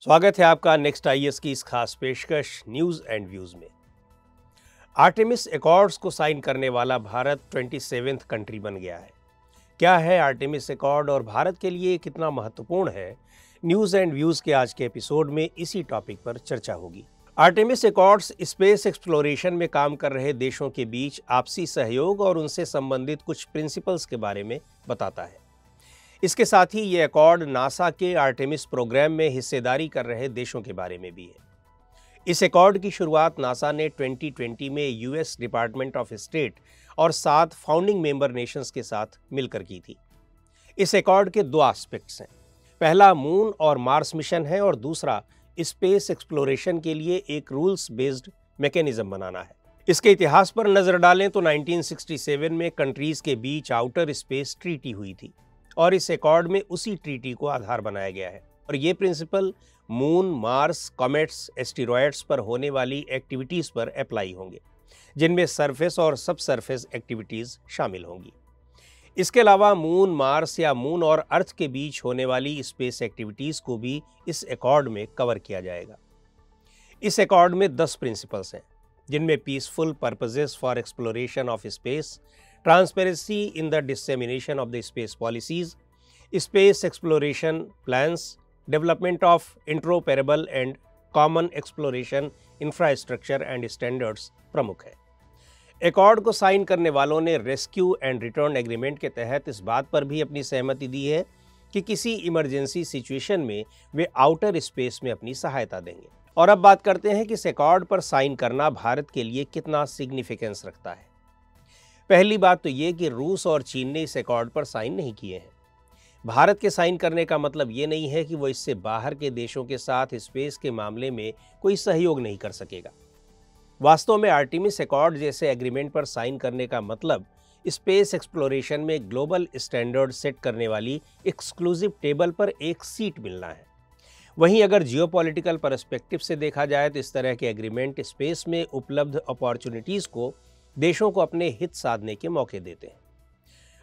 स्वागत है आपका नेक्स्ट आईएएस की इस खास पेशकश न्यूज़ एंड व्यूज़ में। आर्टेमिस एकॉर्ड्स को साइन करने वाला भारत 27th कंट्री बन गया है। क्या है आर्टेमिस एकॉर्ड और भारत के लिए कितना महत्वपूर्ण है? न्यूज़ एंड व्यूज़ के आज के एपिसोड में इसी टॉपिक पर चर्चा होगी। आर्टेमिस एकॉर्ड्स स्पेस एक्सप्लोरेशन में काम कर रहे देशों के बीच आपसी सहयोग और उनसे संबंधित कुछ प्रिंसिपल्स के बारे में बताता है। इसके साथ ही ये एकॉर्ड नासा के आर्टेमिस प्रोग्राम में हिस्सेदारी कर रहे देशों के बारे में भी है। इस एकॉर्ड की शुरुआत नासा ने 2020 में यूएस डिपार्टमेंट ऑफ स्टेट और 7 फाउंडिंग मेंबर नेशंस के साथ मिलकर की थी। इस एकॉर्ड के 2 एस्पेक्ट्स हैं। पहला मून और मार्स मिशन है और दूसरा स्पेस एक्सप्लोरेशन के लिए एक रूल्स बेस्ड मैकेनिज्म बनाना है। इसके इतिहास पर नजर डालें तो 1967 में कंट्रीज के बीच आउटर स्पेस ट्रीटी हुई थी और इस एकॉर्ड में उसी ट्रीटी को आधार बनाया गया है और ये principal moon, Mars, comets, asteroids पर होने वाली एक्टिविटीज़ पर अप्लाई होंगे, जिनमें सरफेस और सब सरफेस एक्टिविटीज़ शामिल होंगी। इसके अलावा मून, मार्स या मून और अर्थ के बीच होने वाली स्पेस एक्टिविटीज़ को भी इस एकॉर्ड में कवर किया जाएगा। इस एकॉर्ड में 10 प्रिंसिपल्स हैं, जिनमें peaceful purposes for exploration of space, transparency in the dissemination of the space policies, space exploration plans, development of interoperable and common exploration infrastructure and standards प्रमुख है। एकॉर्ड को साइन करने वालों ने रेस्क्यू एंड रिटर्न एग्रीमेंट के तहत इस बात पर भी अपनी सहमति दी है कि किसी इमरजेंसी सिचुएशन में वे आउटर स्पेस में अपनी सहायता देंगे। और अब बात करते हैं कि इस एकॉर्ड पर साइन करना भारत के लिए कितना सिग्निफिकेंस रखता है। पहली बात तो ये कि रूस और चीन ने इस एकॉर्ड पर साइन नहीं किए हैं। भारत के साइन करने का मतलब ये नहीं है कि वो इससे बाहर के देशों के साथ स्पेस के मामले में कोई सहयोग नहीं कर सकेगा। वास्तव में आर्टेमिस एकॉर्ड जैसे एग्रीमेंट पर साइन करने का मतलब स्पेस एक्सप्लोरेशन में ग्लोबल स्टैंडर्ड सेट करने वाली एक्सक्लूसिव टेबल पर एक सीट मिलना है। वहीं अगर जियोपॉलिटिकल पर्सपेक्टिव से देखा जाए तो इस तरह के एग्रीमेंट स्पेस में उपलब्ध अपॉर्चुनिटीज़ को देशों को अपने हित साधने के मौके देते हैं।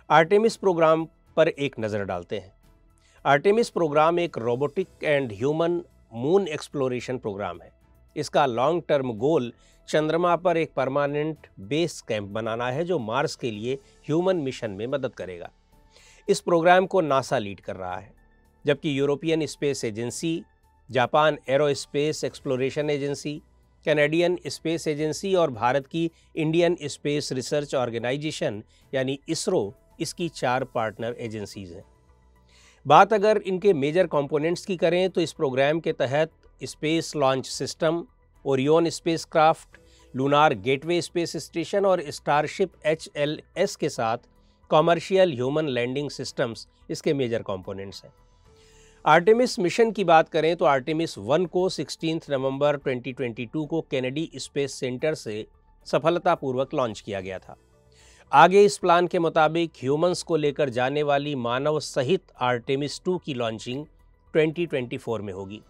आर्टेमिस प्रोग्राम पर एक नज़र डालते हैं। आर्टेमिस प्रोग्राम एक robotic and human moon exploration programme है। इसका लॉन्ग टर्म गोल चंद्रमा पर एक परमानेंट बेस कैंप बनाना है, जो मार्स के लिए ह्यूमन मिशन में मदद करेगा। इस प्रोग्राम को नासा लीड कर रहा है, जबकि European space agency, Japan aerospace exploration agency, Canadian space agency और भारत की इंडियन स्पेस रिसर्च ऑर्गेनाइजेशन यानी इसरो इसकी 4 पार्टनर एजेंसीज हैं। बात अगर इनके मेजर कंपोनेंट्स की करें तो इस प्रोग्राम के तहत space launch system, Orion spacecraft, lunar gateway space station और स्टारशिप HLS के साथ कॉमर्शियल ह्यूमन लैंडिंग सिस्टम्स इसके मेजर कंपोनेंट्स हैं। आर्टेमिस मिशन की बात करें तो आर्टेमिस 1 को 16 नवंबर 2022 को केनेडी स्पेस सेंटर से सफलतापूर्वक लॉन्च किया गया था। आगे इस प्लान के मुताबिक ह्यूमंस को लेकर जाने वाली मानव सहित आर्टेमिस 2 की लॉन्चिंग 2024 में होगी।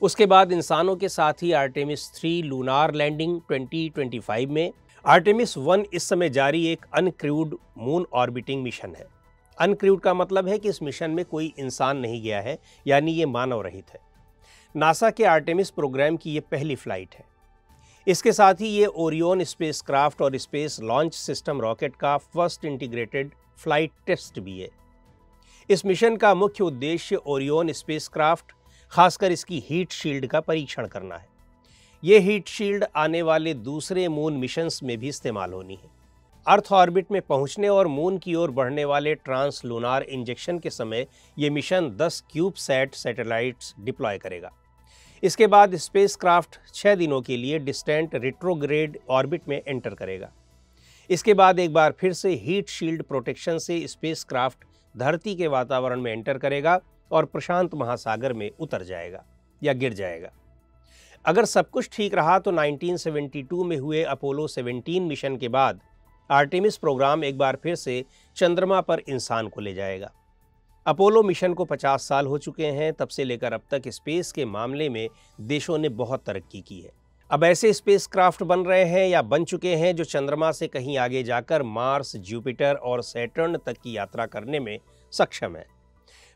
उसके बाद इंसानों के साथ ही आर्टेमिस 3 लूनार लैंडिंग 2025 में। आर्टेमिस 1 इस समय जारी एक अनक्रूड मून ऑर्बिटिंग मिशन है। अनक्रूड का मतलब है कि इस मिशन में कोई इंसान नहीं गया है, यानी ये मानव रहित है। नासा के आर्टेमिस प्रोग्राम की ये पहली फ्लाइट है। इसके साथ ही ये ओरियन स्पेसक्राफ्ट और स्पेस लॉन्च सिस्टम रॉकेट का फर्स्ट इंटीग्रेटेड फ्लाइट टेस्ट भी है। इस मिशन का मुख्य उद्देश्य ओरियन स्पेसक्राफ्ट, खासकर इसकी हीट शील्ड का परीक्षण करना है। ये हीट शील्ड आने वाले दूसरे मून मिशंस में भी इस्तेमाल होनी है। अर्थ ऑर्बिट में पहुंचने और मून की ओर बढ़ने वाले ट्रांस लूनार इंजेक्शन के समय ये मिशन 10 क्यूबसैट सैटेलाइट्स डिप्लॉय करेगा। इसके बाद स्पेसक्राफ्ट 6 दिनों के लिए डिस्टेंट रिट्रोग्रेड ऑर्बिट में एंटर करेगा। इसके बाद एक बार फिर से हीट शील्ड प्रोटेक्शन से स्पेसक्राफ्ट धरती के वातावरण में एंटर करेगा और प्रशांत महासागर में उतर जाएगा या गिर जाएगा। अगर सब कुछ ठीक रहा तो 1972 में हुए अपोलो 17 मिशन के बाद आर्टेमिस प्रोग्राम एक बार फिर से चंद्रमा पर इंसान को ले जाएगा। अपोलो मिशन को 50 साल हो चुके हैं। तब से लेकर अब तक स्पेस के मामले में देशों ने बहुत तरक्की की है। अब ऐसे स्पेसक्राफ्ट बन रहे हैं या बन चुके हैं जो चंद्रमा से कहीं आगे जाकर मार्स, जुपिटर और सैटर्न तक की यात्रा करने में सक्षम है।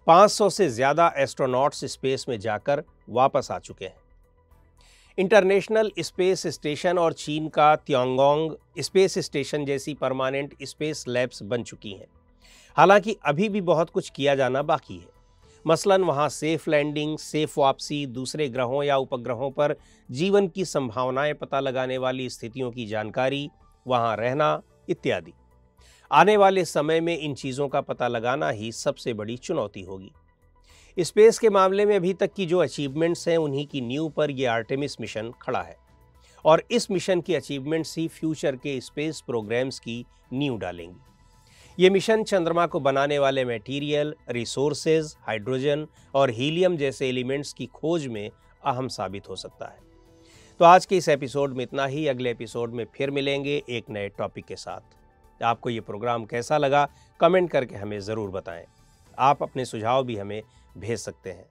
500 से ज्यादा एस्ट्रोनॉट्स स्पेस में जाकर वापस आ चुके हैं। इंटरनेशनल स्पेस स्टेशन और चीन का त्योंगोंग स्पेस स्टेशन जैसी परमानेंट स्पेस लैब्स बन चुकी हैं। हालांकि अभी भी बहुत कुछ किया जाना बाकी है। मसलन वहां सेफ लैंडिंग, सेफ वापसी, दूसरे ग्रहों या उपग्रहों पर जीवन की संभावनाएं पता लगाने वाली स्थितियों की जानकारी, वहां रहना इत्यादि। आने वाले समय में इन चीज़ों का पता लगाना ही सबसे बड़ी चुनौती होगी। स्पेस के मामले में अभी तक की जो अचीवमेंट्स हैं उन्हीं की नींव पर यह आर्टेमिस मिशन खड़ा है और इस मिशन की अचीवमेंट्स ही फ्यूचर के स्पेस प्रोग्राम्स की नींव डालेंगी। ये मिशन चंद्रमा को बनाने वाले मटेरियल, रिसोर्सेज, हाइड्रोजन और हीलियम जैसे एलिमेंट्स की खोज में अहम साबित हो सकता है। तो आज के इस एपिसोड में इतना ही। अगले एपिसोड में फिर मिलेंगे एक नए टॉपिक के साथ। आपको ये प्रोग्राम कैसा लगा कमेंट करके हमें ज़रूर बताएं। आप अपने सुझाव भी हमें भेज सकते हैं।